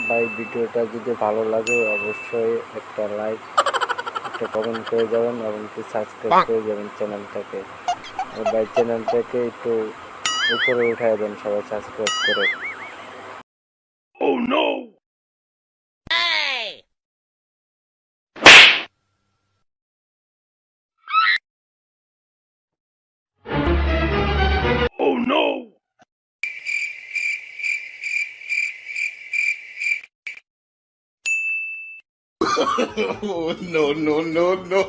ভাই ভিডিওটা যদি ভালো লাগে অবশ্যই একটা লাইক, একটা কমেন্ট করে যাবেন এবং কি সাবস্ক্রাইব করে যাবেন চ্যানেলটাকে। আর ভাই চ্যানেলটাকে একটু উপরে উঠায় দেন সবাই সাবস্ক্রাইব করে। Oh no! Oh no! Oh, no, no, no, no.